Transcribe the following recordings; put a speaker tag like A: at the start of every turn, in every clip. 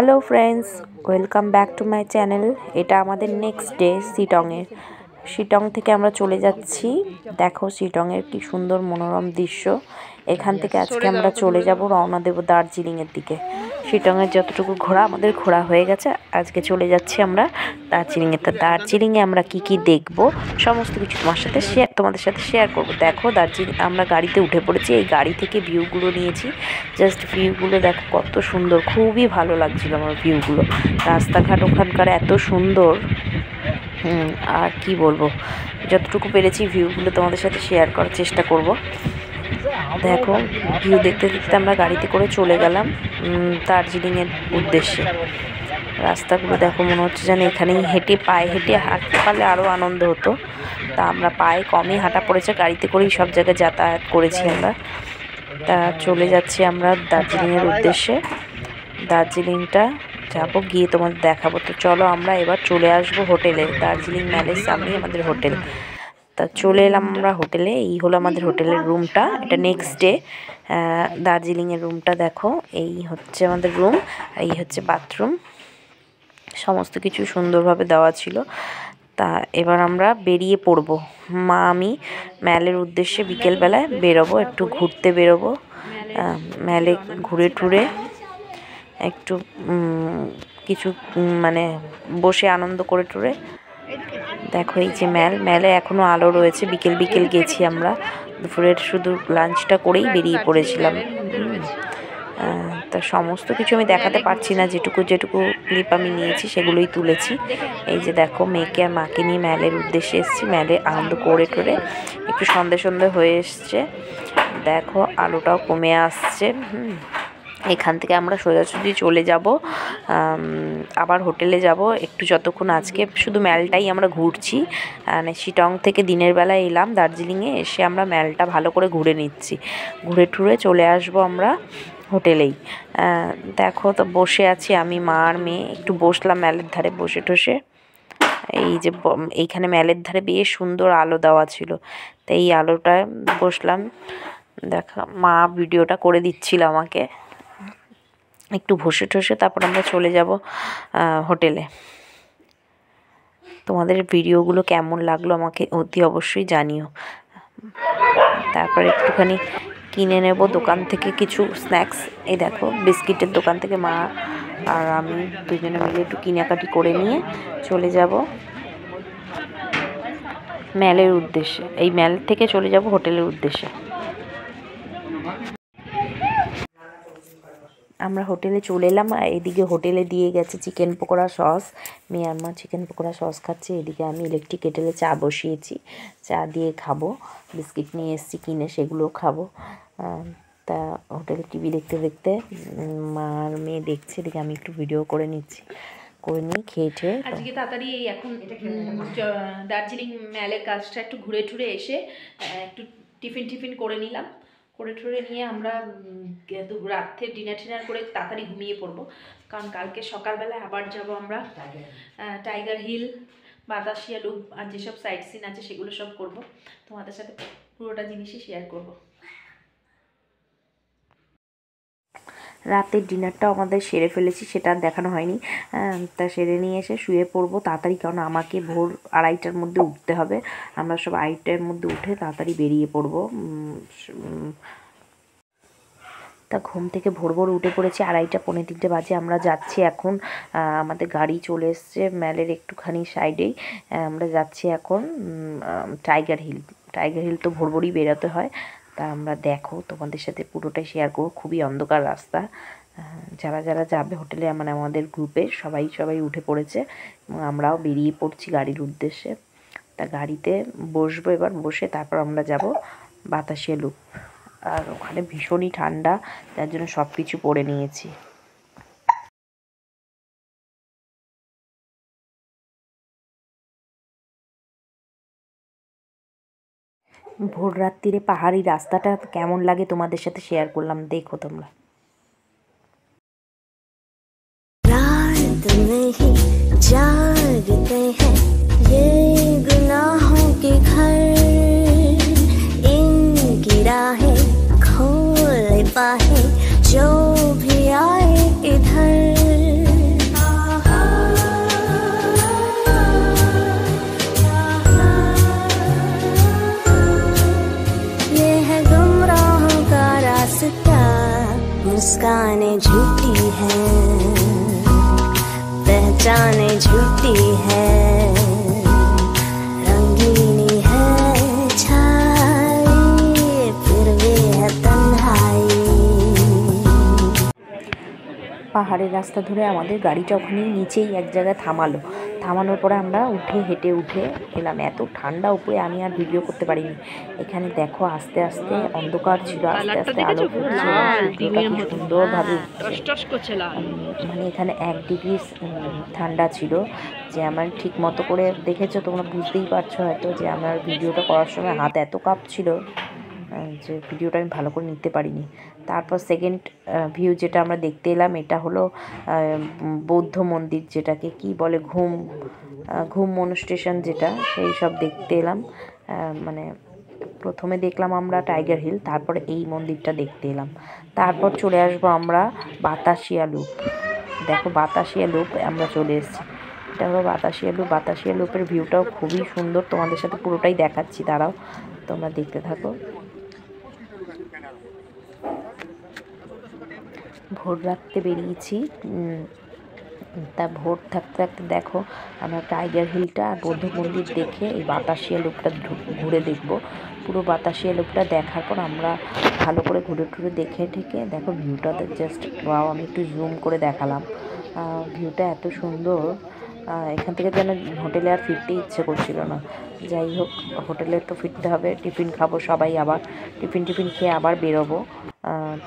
A: Hello friends, welcome back to my channel. এটা আমাদের next day Sittong থেকে আমরা চলে যাচ্ছি। দেখো শিটংয়ের কি সুন্দর মনোরম দৃশ্য। এখান থেকে আজকে আমরা চলে যাব, রওনা দেব দার্জিলিংয়ের দিকে। শিটংয়ের যতটুকু ঘোরা আমাদের ঘোরা হয়ে গেছে, আজকে চলে যাচ্ছি আমরা দার্জিলিংয়ে। তো দার্জিলিংয়ে আমরা কি কি দেখব সমস্ত কিছু তোমাদের সাথে শেয়ার করব। দেখো দার্জিলিং আমরা গাড়িতে উঠে পড়েছি, এই গাড়ি থেকে ভিউগুলো নিয়েছি। জাস্ট ভিউগুলো দেখো কত সুন্দর, খুবই ভালো লাগছিল আমার ভিউগুলো। রাস্তাঘাট ওখানকার এত সুন্দর, আর কি বলবো, যতটুকু পেরেছি ভিউগুলো তোমাদের সাথে শেয়ার করার চেষ্টা করব। দেখো ভিউ দেখতে দেখতে আমরা গাড়িতে করে চলে গেলাম দার্জিলিংয়ের উদ্দেশ্যে। রাস্তাগুলো দেখো, মনে হচ্ছে যেন এখানেই পায়ে হেঁটে হাঁটতে পারলে আরও আনন্দ হতো। তা আমরা পায়ে কমই হাঁটা পড়েছে, গাড়িতে করেই সব জায়গায় যাতায়াত করেছি আমরা। তা চলে যাচ্ছি আমরা দার্জিলিংয়ের উদ্দেশ্যে। দার্জিলিংটা যাবো, গিয়ে তোমাদের দেখাবো। তো চলো আমরা এবার চলে আসবো হোটেলে। দার্জিলিং ম্যালের সামনেই আমাদের হোটেল। তা চলে এলাম আমরা হোটেলে। এই হলো আমাদের হোটেলের রুমটা। এটা নেক্সট ডে দার্জিলিংয়ের রুমটা দেখো। এই হচ্ছে আমাদের রুম, এই হচ্ছে বাথরুম, সমস্ত কিছু সুন্দরভাবে দেওয়া ছিল। তা এবার আমরা বেরিয়ে পড়বো। মা আমি ম্যালের উদ্দেশ্যে বিকেলবেলায় বেরোবো, একটু ঘুরতে বেরোবো। ম্যালে ঘুরে টুরে একটু কিছু মানে বসে আনন্দ করে টুরে। দেখো এই যে ম্যালে এখনও আলো রয়েছে। বিকেল বিকেল গেছি আমরা, দুপুরের শুধু লাঞ্চটা করেই বেরিয়ে পড়েছিলাম। তা সমস্ত কিছু আমি দেখাতে পারছি না, যেটুকু ক্লিপ আমি নিয়েছি সেগুলোই তুলেছি। এই যে দেখো মেয়েকে আর মাকে নিয়ে ম্যালের উদ্দেশ্যে এসেছি। ম্যালে আনন্দ করে টোরে একটু সন্ধে হয়ে এসছে। দেখো আলোটাও কমে আসছে। এখান থেকে আমরা সোজাসুজি চলে যাব, আবার হোটেলে যাব একটু। যতক্ষণ আজকে শুধু ম্যালটাই আমরা ঘুরছি, মানে শিটং থেকে দিনের বেলায় এলাম দার্জিলিংয়ে, এসে আমরা ম্যালটা ভালো করে ঘুরে নিচ্ছি। ঘুরে টুরে চলে আসব আমরা হোটেলেই। দেখো তো বসে আছি আমি, মা আর মেয়ে। একটু বসলাম ম্যালের ধারে বসে টসে। এই যে এইখানে ম্যালের ধারে বেশ সুন্দর আলো দেওয়া ছিল, তো এই আলোটায় বসলাম। দেখা মা ভিডিওটা করে দিচ্ছিল আমাকে। একটু বসে টসে তারপর আমরা চলে যাব হোটেলে। তোমাদের ভিডিওগুলো কেমন লাগলো আমাকে অতি অবশ্যই জানিও। তারপর একটুখানি কিনে নেব দোকান থেকে কিছু স্ন্যাক্স। এই দেখো বিস্কিটের দোকান থেকে মা আর আমি দুজনে মিলে একটু কেনাকাটি করে নিয়ে চলে যাব ম্যালের উদ্দেশ্যে। এই ম্যাল থেকে চলে যাব হোটেলের উদ্দেশ্যে। আমরা হোটেলে চলে এলাম। এদিকে হোটেলে দিয়ে গেছে চিকেন পকোড়া সস। মেয়ে আর মা চিকেন পকোড়া সস খাচ্ছে। এদিকে আমি ইলেকট্রিক কেটেলে চা বসিয়েছি, চা দিয়ে খাবো। বিস্কিট নিয়ে এসেছি কিনে, সেগুলো খাবো। তা হোটেলে টিভি দেখতে দেখতে মা আর মেয়ে দেখছে, এদিকে আমি একটু ভিডিও করে নিচ্ছি। করে নিয়ে খেয়ে
B: আজকে তাড়াতাড়ি এখন দার্জিলিং ম্যালের কাজটা একটু ঘুরে টুরে এসে একটু টিফিন করে নিলাম। করে টুরে নিয়ে আমরা রাত্রে ডিনার করে তাড়াতাড়ি ঘুমিয়ে পড়বো, কারণ কালকে সকালবেলায় আবার যাব আমরা টাইগার হিল, বাতাসিয়া লুপ আর যেসব সাইট সিন আছে সেগুলো সব করব। তোমাদের সাথে পুরোটা জিনিসই শেয়ার করব।
A: রাতের ডিনারটাও আমাদের সেরে ফেলেছি, সেটা আর দেখানো হয়নি। তা সেরে নিয়ে এসে শুয়ে পড়বো তাড়াতাড়ি, কারণ আমাকে ভোর 2:30টার মধ্যে উঠতে হবে। আমরা সব 2:30টার মধ্যে উঠে তাড়াতাড়ি বেরিয়ে পড়বো। তা ঘুম থেকে ভোর উঠে পড়েছি, 2:30 পৌনে 3টে বাজে। আমরা যাচ্ছি এখন, আমাদের গাড়ি চলে এসছে ম্যালের একটুখানি সাইডেই। আমরা যাচ্ছি এখন টাইগার হিল তো ভোরই বেরোতে হয়। তা আমরা দেখো তোমাদের সাথে পুরোটাই শেয়ার করবো। খুবই অন্ধকার রাস্তা। যারা যাবে হোটেলে, মানে আমাদের গ্রুপে সবাই উঠে পড়েছে এবং আমরাও বেরিয়ে পড়ছি গাড়ির উদ্দেশ্যে। তা গাড়িতে বসবো এবার, বসে তারপর আমরা যাব বাতাসিয়া লুপ। আর ওখানে ভীষণই ঠান্ডা, যার জন্য সব কিছু পরে নিয়েছি। ভোর রাত্রিরে পাহাড়ি রাস্তাটা কেমন লাগে তোমাদের সাথে শেয়ার করলাম, দেখো তোমরা। রাত में ही जागते हैं ये गुनाहों के घर, इनकी राहें खोल पाए जो भी आए इधर।
C: पहचाने झूठी है रंगीनी है छाई फिर भी है तन्हाई।
A: পাহাড়ের রাস্তা ধরে আমাদের গাড়িটা ওখানে নিচেই এক জায়গায় থামানোর পরে আমরা হেঁটে উঠে এলাম। এত ঠান্ডা উপরে আমি আর ভিডিও করতে পারিনি। এখানে দেখো আস্তে আস্তে অন্ধকার ছিল, আস্তে আস্তে আলো ফুটছিল, সূর্যটা কি সুন্দরভাবে মানে এখানে 1 ডিগ্রি ঠান্ডা ছিল, যে আমার ঠিক মতো করে দেখেছো তোমরা বুঝতেই পারছো হয়তো যে আমার ভিডিওটা করার সময় হাত এত কাঁপছিল যে ভিডিওটা আমি ভালো করে নিতে পারিনি। তারপর সেকেন্ড ভিউ যেটা আমরা দেখতে এলাম, এটা হলো বৌদ্ধ মন্দির, যেটাকে কি বলে ঘুম মনস্টেশন, যেটা সেই সব দেখতে এলাম। মানে প্রথমে দেখলাম আমরা টাইগার হিল, তারপরে এই মন্দিরটা দেখতে এলাম। তারপর চলে আসবো আমরা বাতাসিয়া লুপ। দেখো বাতাসিয়া লুপ আমরা চলে এসেছি। এটা হলো বাতাসিয়া লুপের ভিউটাও খুবই সুন্দর, তোমাদের সাথে পুরোটাই দেখাচ্ছি, দাঁড়াও তোমরা দেখতে থাকো। ভোর রাখতে বেরিয়েছি, তা ভোর থাকতে থাকতে দেখো আমরা টাইগার হিলটা আর বৌদ্ধ মন্দির দেখে এই বাতাসিয়া লুপটা ঘুরে দেখব। পুরো বাতাসিয়া লুপটা দেখার পর আমরা ভালো করে ঘুরে টুরে দেখে ঠেকে দেখো ভিউটাতে জাস্ট ওয়াও, আমি একটু জুম করে দেখালাম। ভিউটা এত সুন্দর, এখান থেকে যেন হোটেলে আর ফিরতে ইচ্ছে করছিল না। যাই হোক, হোটেলে তো ফিরতে হবে, টিফিন খাবো সবাই, আবার টিফিন খেয়ে আবার বেরোবো।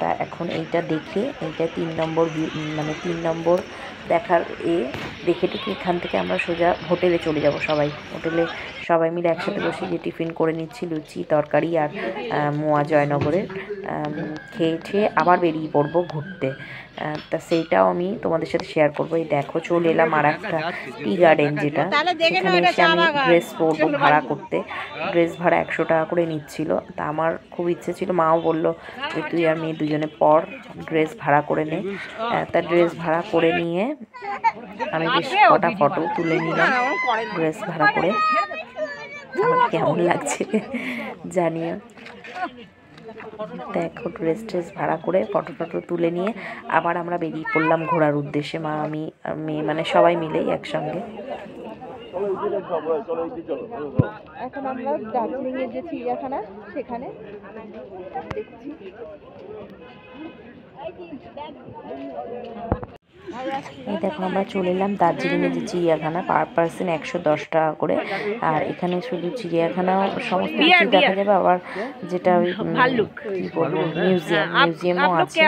A: তা এখন এইটা দেখে, এইটা 3 নম্বর মানে 3 নম্বর দেখার দেখে এখান থেকে আমরা সোজা হোটেলে চলে যাব। হোটেলে সবাই মিলে একসাথে বসে যে টিফিন করে নিচ্ছি, লুচি তরকারি আর মোয়া জয়নগরের, খেয়ে আবার বেরিয়ে পড়বো ঘুরতে। তা সেইটাও আমি তোমাদের সাথে শেয়ার করবো। এই দেখো চলে এলাম আর একটা টি গার্ডেন, যেটা সেখানে এসে আমি ড্রেস পরবো ভাড়া করতে। ড্রেস ভাড়া 100 টাকা করে নিচ্ছিল। তা আমার খুব ইচ্ছে ছিল, মাও বললো যে তুই আর মেয়ে দুজনে পর ড্রেস ভাড়া করে নে। তা ড্রেস ভাড়া করে নিয়ে আমি বেশ কটা ফটো তুলে নিলাম ড্রেস ভাড়া করে। আমার কেমন লাগছে জানিও। দেখো ড্রেস ভাড়া করে ফটো তুলে নিয়ে আবার আমরা বেরিয়ে পড়লাম ঘোরার উদ্দেশ্যে, মা আমি আর মেয়ে, মানে সবাই মিলেই একসঙ্গে।
B: এখন আমরা দার্জিলিংয়ের যে চিড়িয়াখানা সেখানে দেখছি।
A: এই দেখো আমরা চলে এলাম দার্জিলিংয়ের যে চিড়িয়াখানা, পার পার্সন 110 টাকা করে। আর এখানে শুধু চিড়িয়াখানাও সমস্ত কিছু দেখা যাবে, আবার যেটা ওই কি বলবো মিউজিয়ামও আছে,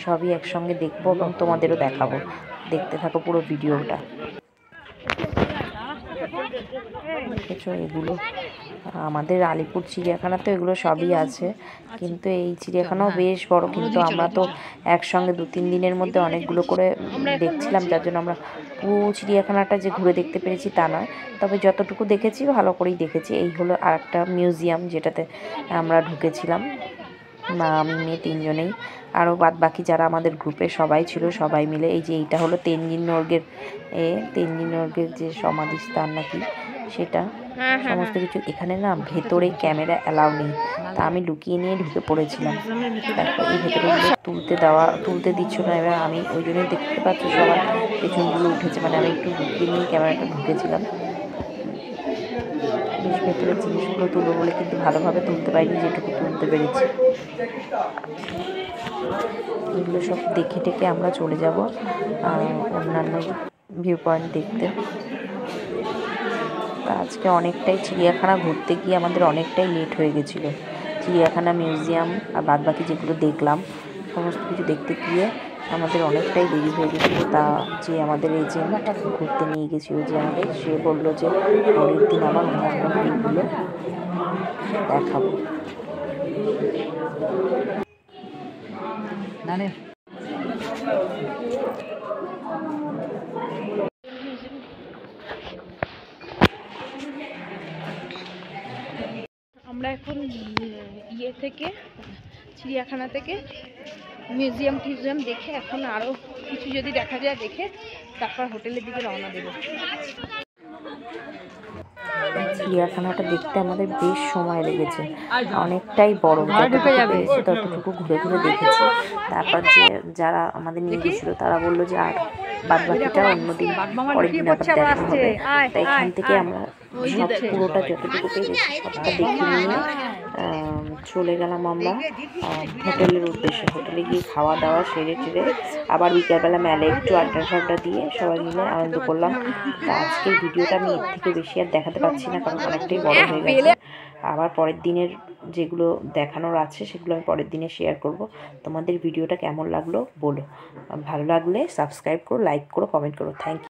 A: সবই একসঙ্গে দেখবো এবং তোমাদেরও দেখাবো। দেখতে থাকো পুরো ভিডিওটা। দেখেছো এগুলো আমাদের আলিপুর চিড়িয়াখানা, তো এগুলো সবই আছে, কিন্তু এই চিড়িয়াখানাও বেশ বড়। কিন্তু আমরা তো একসঙ্গে 2-3 দিনের মধ্যে অনেকগুলো করে দেখছিলাম, যার জন্য আমরা পুরো চিড়িয়াখানাটা যে ঘুরে দেখতে পেরেছি তা নয়, তবে যতটুকু দেখেছি ভালো করেই দেখেছি। এই হলো আর একটা মিউজিয়াম, যেটাতে আমরা ঢুকেছিলাম, মা আমি মেয়ে 3 জনেই, আরও বাদ বাকি যারা আমাদের গ্রুপে সবাই ছিল, সবাই মিলে। এই যে এইটা হলো তেনজিং নোরগের যে সমাধিস্থান নাকি সেটা, সমস্ত কিছু। এখানে না ভেতরে ক্যামেরা অ্যালাউ নেই, তা আমি লুকিয়ে নিয়ে ঢুকে পড়েছিলাম। তারপর এই ভেতরে তুলতে দিচ্ছ না, এবার আমি ওই জন্যই দেখতে পাচ্ছি সবার পেছনগুলো উঠেছে, মানে আমি একটু লুকিয়ে নিয়ে ক্যামেরাটা ঢুকেছিলাম। বেশ ভেতরের জিনিসগুলো তুলবো বলে কিন্তু ভালোভাবে তুলতে পারিনি, যেটুকু তুলতে পেরেছি। এগুলো সব দেখে টেকে আমরা চলে যাব অন্যান্য ভিউ পয়েন্ট দেখতে। আজকে অনেকটাই চিড়িয়াখানা ঘুরতে গিয়ে আমাদের অনেকটাই লেট হয়ে গেছিলো। চিড়িয়াখানা, মিউজিয়াম আর বাদ বাকি যেগুলো দেখলাম সমস্ত কিছু দেখতে গিয়ে আমাদের অনেকটাই দেরি হয়ে গেছিলো। তা যে আমাদের এজেন্ট ঘুরতে নিয়ে গেছিলো, যে আমাদের, সে বললো যে পরের দিন আবার অন্য দিনগুলো দেখাবো।
B: আমরা এখন থেকে চিড়িয়াখানা থেকে মিউজিয়াম দেখে এখন আরও কিছু যদি দেখা যায় দেখে তারপর হোটেলের দিকে রওনা দেব।
A: চিড়িয়াখানাটা দেখতে আমাদের বেশ সময় লেগেছে, অনেকটাই বড়, যতটুকু পেরেছি ততটুকু ঘুরে ঘুরে দেখেছি। তারপর যারা আমাদের নিয়ে গেছিলো তারা বললো যে আর বাদ বাকিটা অন্যদিন পরের দিন আবার দেখা হবে। তাই এখান থেকে আমরা সব পুরোটা যতটুকু পেরেছি সবটা দেখে নিয়ে চলে গেলাম আমরা হোটেলের উদ্দেশ্যে। হোটেলে গিয়ে খাওয়া দাওয়া সেরে টেরে আবার বিকেলবেলা মেলে একটু আড্ডা টাড্ডা দিয়ে সবাই মিলে আনন্দ করলাম। তা আজকের ভিডিওটা আমি এর থেকে বেশি আর দেখাতে পারছি না, কারণ অনেকটাই বড় হয়ে গেছে। আবার পরের দিনের যেগুলো দেখানোর আছে সেগুলো আমি পরের দিনে শেয়ার করব। তোমাদের ভিডিওটা কেমন লাগলো বলো, ভালো লাগলে সাবস্ক্রাইব করো, লাইক করো, কমেন্ট করো। Thank you.